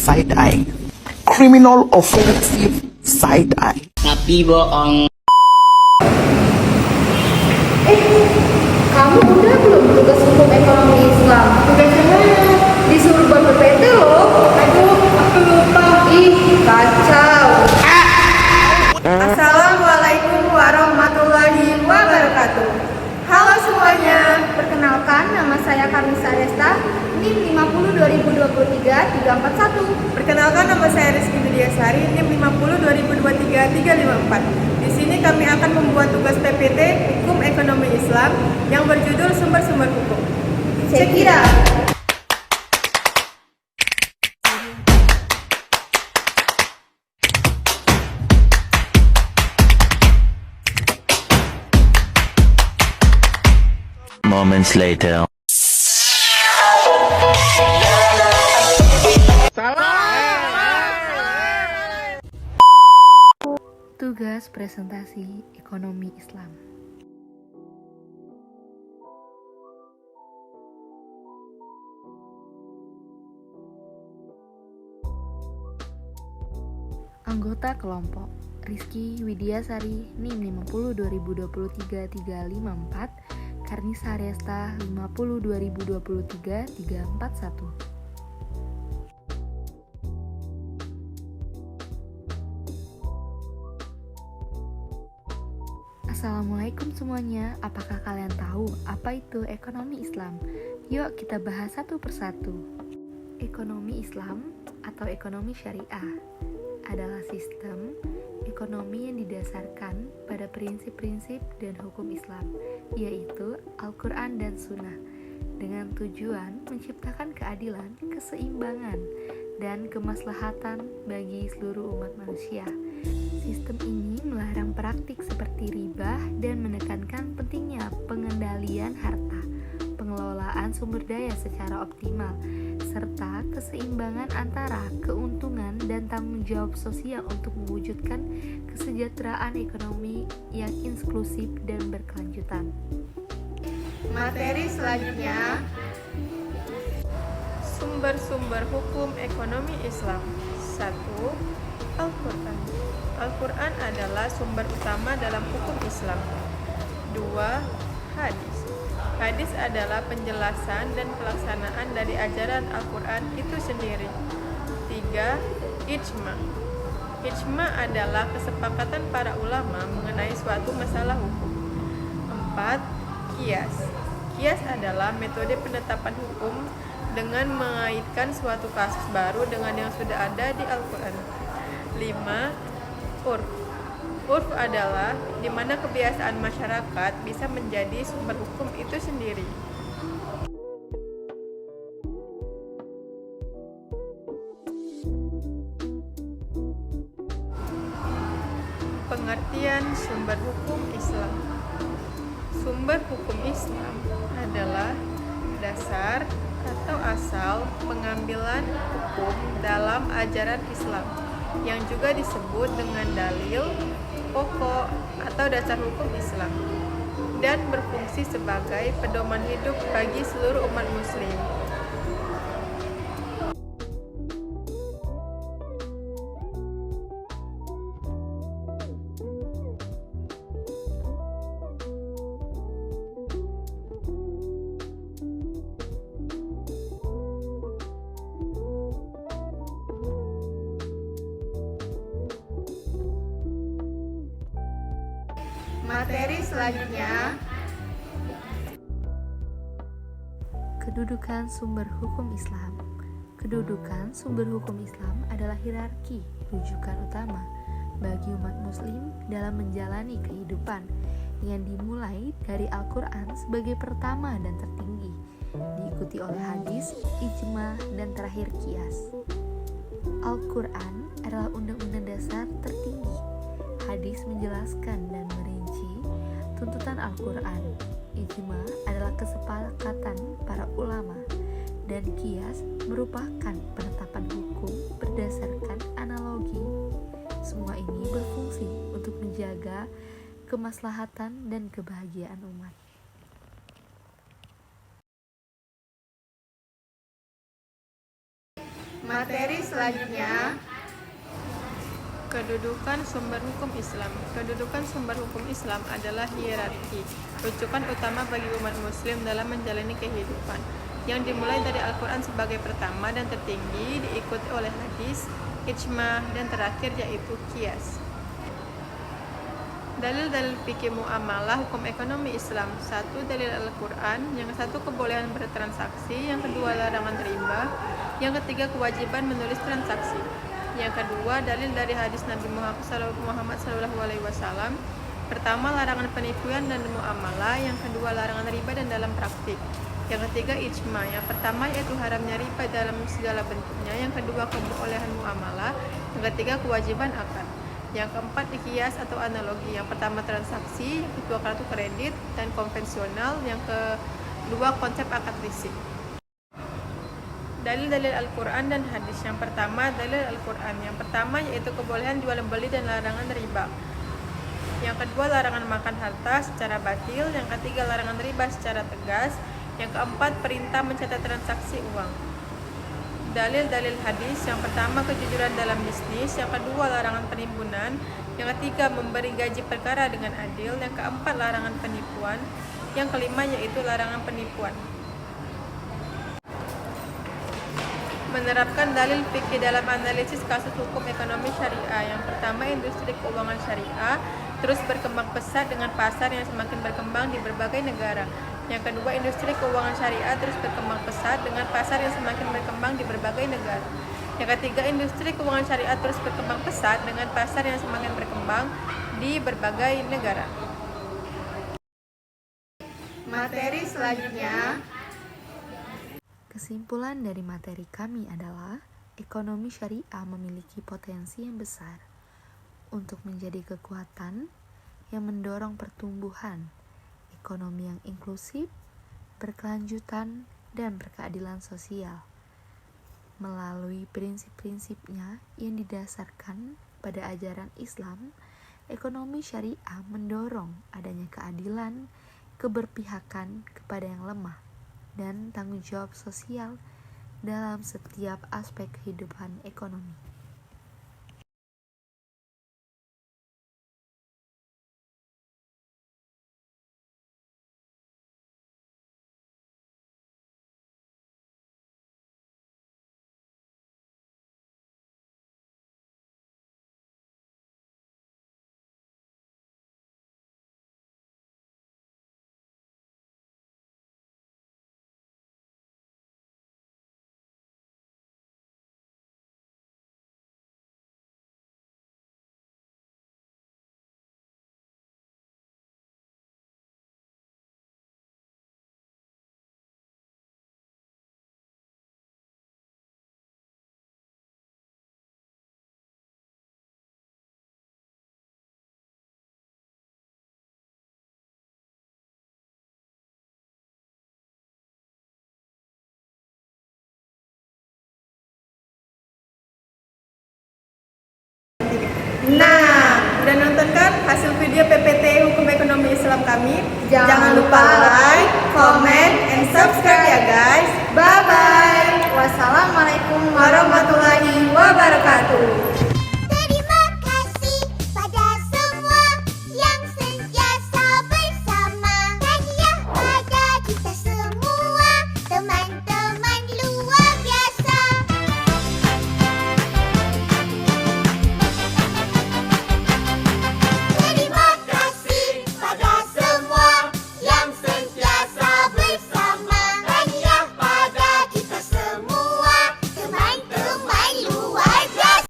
side eye. Criminal offensive side eye. Tapi bohong. Kamu udah belum tugas hukum ekonomi Islam? Tugasnya mana? Disuruh buat PPT loh. Aduh, aku lupa. Ih, kacau. Assalamualaikum warahmatullahi wabarakatuh. Halo semuanya, perkenalkan nama saya Karnisa Resta, NIM 50 2023 341. Perkenalkan, nama saya Rizky Widiasari, NIM 50 2023 354. Di sini kami akan membuat tugas PPT Hukum Ekonomi Islam yang berjudul Sumber-sumber Hukum. Saya kira Moments later. Tugas presentasi ekonomi Islam. Anggota kelompok Rizky Widiasari, NIM 50 2023 354, Karnisa Resta 50 2023 341. Assalamualaikum semuanya, apakah kalian tahu apa itu ekonomi Islam? Yuk kita bahas satu persatu. Ekonomi Islam atau ekonomi syariah adalah sistem ekonomi yang didasarkan pada prinsip-prinsip dan hukum Islam, yaitu Al-Quran dan Sunnah, dengan tujuan menciptakan keadilan, keseimbangan, dan kemaslahatan bagi seluruh umat manusia. Sistem ini melarang praktik seperti riba dan menekankan pentingnya pengendalian harta, pengelolaan sumber daya secara optimal, serta keseimbangan antara keuntungan dan tanggung jawab sosial untuk mewujudkan kesejahteraan ekonomi yang inklusif dan berkelanjutan. Materi selanjutnya, sumber-sumber hukum ekonomi Islam. 1. Al-Quran. Al-Quran adalah sumber utama dalam hukum Islam. 2. Hadis. Hadis adalah penjelasan dan pelaksanaan dari ajaran Al-Quran itu sendiri. 3. Ijma. Ijma adalah kesepakatan para ulama mengenai suatu masalah hukum. 4. Qiyas. Qiyas adalah metode penetapan hukum dengan mengaitkan suatu kasus baru dengan yang sudah ada di Al-Quran. 5. Urf. Urf adalah di mana kebiasaan masyarakat bisa menjadi sumber hukum itu sendiri. Pengertian sumber hukum Islam. Sumber hukum Islam adalah dasar atau asal pengambilan hukum dalam ajaran Islam, yang juga disebut dengan dalil, pokok, atau dasar hukum Islam, dan berfungsi sebagai pedoman hidup bagi seluruh umat muslim. Materi selanjutnya, Kedudukan sumber hukum Islam. Kedudukan sumber hukum Islam adalah hierarki rujukan utama bagi umat muslim dalam menjalani kehidupan yang dimulai dari Al-Quran sebagai pertama dan tertinggi, diikuti oleh hadis, ijma, dan terakhir qiyas. Al-Quran adalah undang-undang dasar tertinggi. Hadis menjelaskan dan merinci tuntutan Al-Quran. Ijma adalah kesepakatan para ulama, dan qiyas merupakan penetapan hukum berdasarkan analogi. Semua ini berfungsi untuk menjaga kemaslahatan dan kebahagiaan umat. Materi selanjutnya, kedudukan sumber hukum Islam. Kedudukan sumber hukum Islam adalah hierarki, rujukan utama bagi umat muslim dalam menjalani kehidupan, yang dimulai dari Al-Quran sebagai pertama dan tertinggi, diikuti oleh hadis, ijma, dan terakhir yaitu qiyas. Dalil-dalil fikih muamalah hukum ekonomi Islam. 1. Dalil Al-Quran. Yang 1. Kebolehan bertransaksi. Yang 2. Larangan riba. Yang 3. Kewajiban menulis transaksi. Yang kedua, dalil dari hadis Nabi Muhammad SAW. Pertama, larangan penipuan dan muamalah. Yang kedua, larangan riba dan dalam praktik. Yang ketiga, ijma. Yang pertama yaitu haramnya riba dalam segala bentuknya. Yang kedua, kebolehan muamalah. Yang ketiga, kewajiban akad. Yang keempat, qiyas atau analogi. Yang pertama, transaksi. Yang kedua, kartu kredit dan konvensional. Yang kedua, konsep akad leasing. Dalil-dalil Al-Quran dan hadis. Yang pertama, dalil Al-Quran. Yang pertama yaitu kebolehan jual beli dan larangan riba. Yang kedua, larangan makan harta secara batil. Yang ketiga, larangan riba secara tegas. Yang keempat, perintah mencatat transaksi uang. Dalil-dalil hadis. Yang pertama, kejujuran dalam bisnis. Yang kedua, larangan penimbunan. Yang ketiga, memberi gaji perkara dengan adil. Yang keempat, larangan penipuan. Yang kelima yaitu larangan penipuan. Menerapkan dalil fikih dalam analisis kasus hukum ekonomi syariah. Yang pertama, industri keuangan syariah terus berkembang pesat dengan pasar yang semakin berkembang di berbagai negara. Yang kedua, industri keuangan syariah terus berkembang pesat dengan pasar yang semakin berkembang di berbagai negara. Yang ketiga, industri keuangan syariah terus berkembang pesat dengan pasar yang semakin berkembang di berbagai negara. materi selanjutnya, Kesimpulan dari materi kami adalah ekonomi syariah memiliki potensi yang besar untuk menjadi kekuatan yang mendorong pertumbuhan ekonomi yang inklusif, berkelanjutan, dan berkeadilan sosial. Melalui prinsip-prinsipnya yang didasarkan pada ajaran Islam, ekonomi syariah mendorong adanya keadilan, keberpihakan kepada yang lemah, dan tanggung jawab sosial dalam setiap aspek kehidupan ekonomi. Nah, udah nonton kan hasil video PPT Hukum Ekonomi Islam kami? Jangan lupa